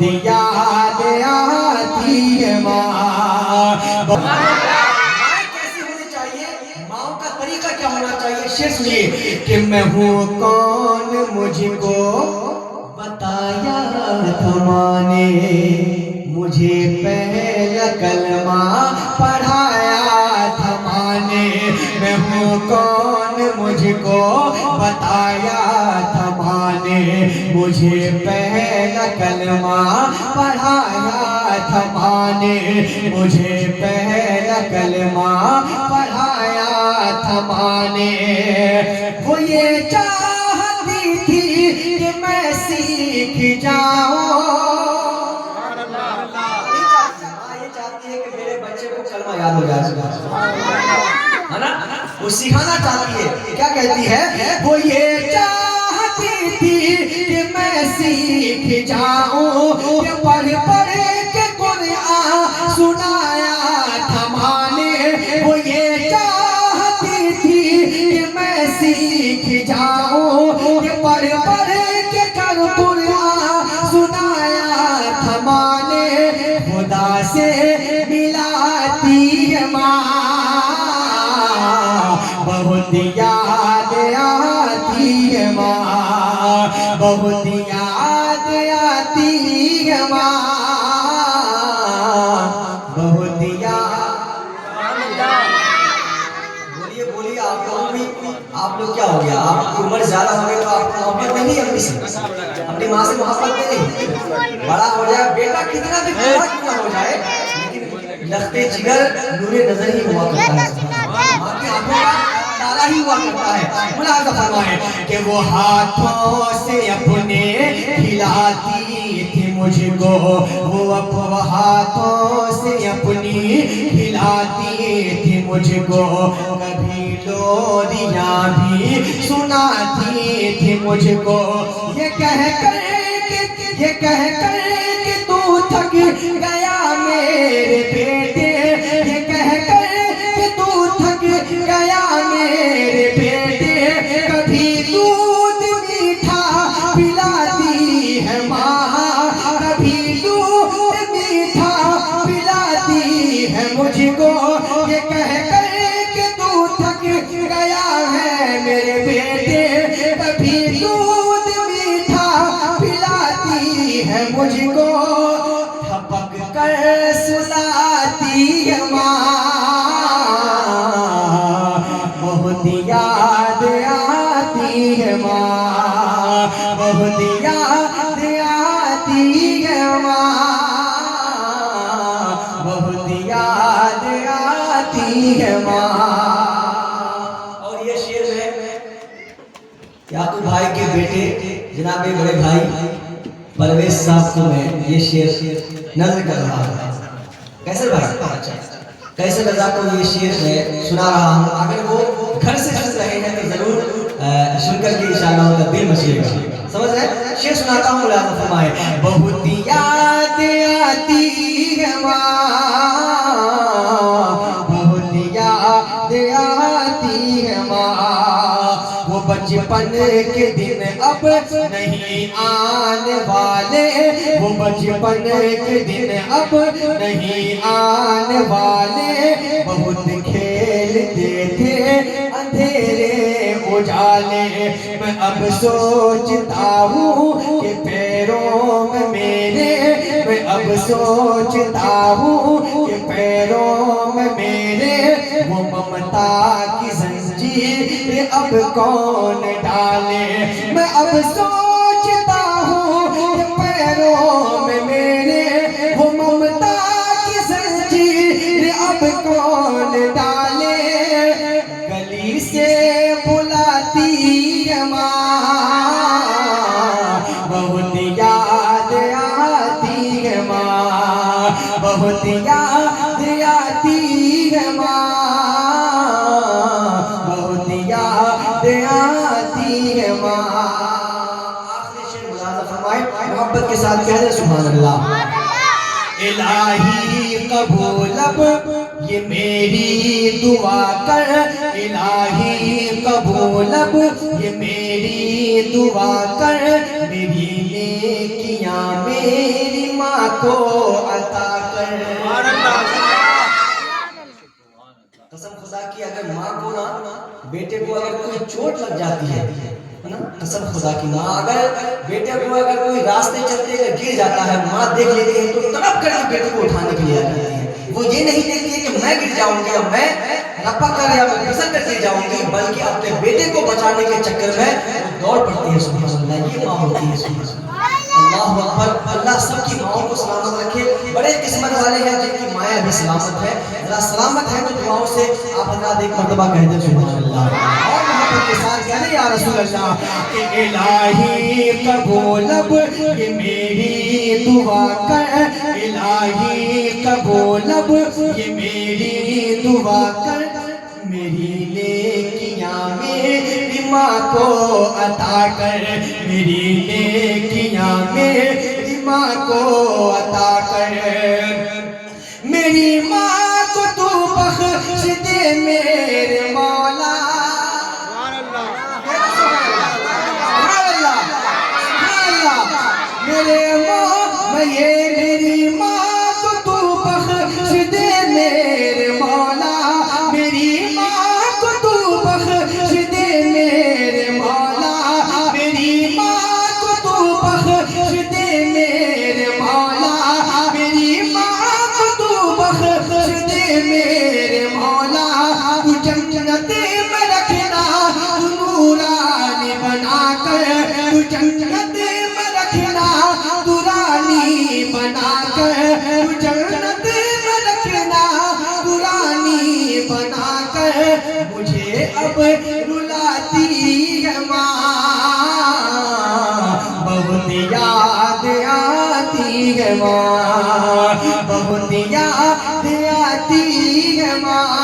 याद आती है माँ। कैसी होनी चाहिए, माँ का तरीका क्या होना चाहिए, शेर सुनिए कि मैं हूँ कौन मुझको बताया था माँ ने, मुझे पहला कलमा पढ़ाया था माँ ने। मैं हूँ कौन मुझको बताया था माँ ने, मुझे पहला कलमा पढ़ाया था माँ ने, मुझे पहला कलमा पढ़ाया था माँ ने। वो ये चाहती थी कि मैं सीख जाऊं, ये चाहती है कि मेरे बच्चे को कलमा याद हो जाए, है ना, वो सिखाना चाहती है। क्या कहती है, वो ये चाहती थी कि मैं सीख जाऊं, कि पढ़ पढ़ के कुरान सुनाया था माँ ने। वो ये चाहती थी कि मैं सीख जाऊं, कि पढ़ पढ़ के कुरान सुनाया था माँ ने। खुदा से मिलाती है माँ, बहुत याद आती है माँ, बहुत याद आती है माँ, बहुत याद। बोलिए बोलिए, आप लोग क्या हो गया, आपकी उम्र ज्यादा हो गई तो आपको मोहब्बत नहीं है अपनी से, अपनी माँ से मोहब्बत नहीं। बड़ा हो जाए बेटा, कितना भी बड़ा क्यों हो जाए, लेकिन लखते जिगर नूरे नजर ही हुआ करता है, माँ की आंखों का तारा ही हुआ करता है। मुलाज़ा फरमाए कि वो हाथों से अपने खिलाती थी मुझको, वो हाथों से अपनी खिलाती थी मुझको, कभी लोरियां भी सुनाती थी मुझको। ये कह कर कि तू थक गया मेरे बेटे, ये कह कर कि तू थक गया मेरे बेटे, कभी दूध मीठा पिलाती है माँ, कभी दूध मीठा पिलाती है मुझको। ये कह कर कि तू थक गया है मेरे बेटे, कभी दूध मीठा पिलाती है मुझको, थपक कर सुलाती है माँ, बहुत याद आती है माँ, बहुत याद आती है माँ, बहुत याद आती है माँ। और ये शेर है याकूब भाई के बेटे जनाब बड़े भाई परवेज साहब को मैं ये शेर नज़र कर रहा हूँ। कैसे भाई, कैसे रजा को ये शेर मैं सुना रहा हूँ, अगर वो घर से सुन रहे हैं तो जरूर सुनकर के इंशाअल्लाह उनका दिल मचलेगा। समझ रहे, शेर सुनाता हूँ, मुलाज़ा फरमाए। बहुत याद आती है माँ, बहुत याद आती है माँ, वो बचपन के दिन अब नहीं आने वाले, वो बचपन के दिन अब नहीं आने वाले, बहुत खेलते थे अंधेरे उजाले। मैं अब सोचता हूँ कि पैरों में मेरे, मैं अब सोचता हूँ कि पैरों में मेरे, वो ममता की जंजीर अब कौन डाले। मैं अब सोचता हूँ कि पैरों में मेरे, वो ममता की जंजीर अब कौन डाले। गली से बुलाती है माँ, बहुत याद आती है माँ, बहुत याद आती है माँ, बहुत याद आती है माँ। आखिरी शेर मुलाज़ा फरमाए, मोहब्बत के साथ कह दे सुभान अल्लाह। इलाही कबूल अब ये मेरी दुआ कर, इलाही कबूल अब ये मेरी दुआ कर, मेरी नेकियां मेरी को अता कर। कसम खुदा की अगर माँ को ना बेटे को अगर कोई चोट लग जाती है ना, कसम खुदा की माँ अगर बेटे को अगर कोई रास्ते चलते अगर गिर जाता है, माँ देख लेती है तो तड़प करके बेटे को उठाने के लिए आ जाती है। वो ये नहीं देखती है कि मैं गिर जाऊंगी या मैं लपक कर या मैं फिसल कर गिर जाऊंगी, बल्कि अपने बेटे को बचाने के चक्कर में दौड़ पड़ती है। सुभान अल्लाह, ये माँ होती है। सुभान अल्लाह अकबर। अल्लाह सबकी माओं को सलामत रखे। बड़े किस्मत वाले हैं जिनकी माया भी सलामत है। अल्लाह सलामत है तो दुआओं से आप हजरात एक मर्तबा कह दें सुभान अल्लाह, और मोहब्बत के साथ कहते या रसूल अल्लाह। इलाही कबूल अब ये मेरी दुआ कर, इलाही कबूल अब ये मेरी दुआ कर, मेरी नेकियां मेरी माँ को अता कर, मेरी नेकियां मेरी माँ को अता कर, मेरी माँ को तू बख्श दे मेरे मौला। मेरे माँ ये मेरी माँ को तू बख्श दे मेरे मौला, मेरी माँ को तू बख्श दे मेरे मौला, मेरी माँ को तू बख्श दे मेरे मौला, मेरी माँ को तू बख्श दे मेरे मौला। तू जन्नत में रखना तू नूरानी बना कर, तू जन्नत में रखना तू रानी बना कर, तू जन्नत में रखना तू रानी बना कर। मुझे अब रुलाती है माँ, बहुत याद आती है माँ, बहुत याद आती है माँ।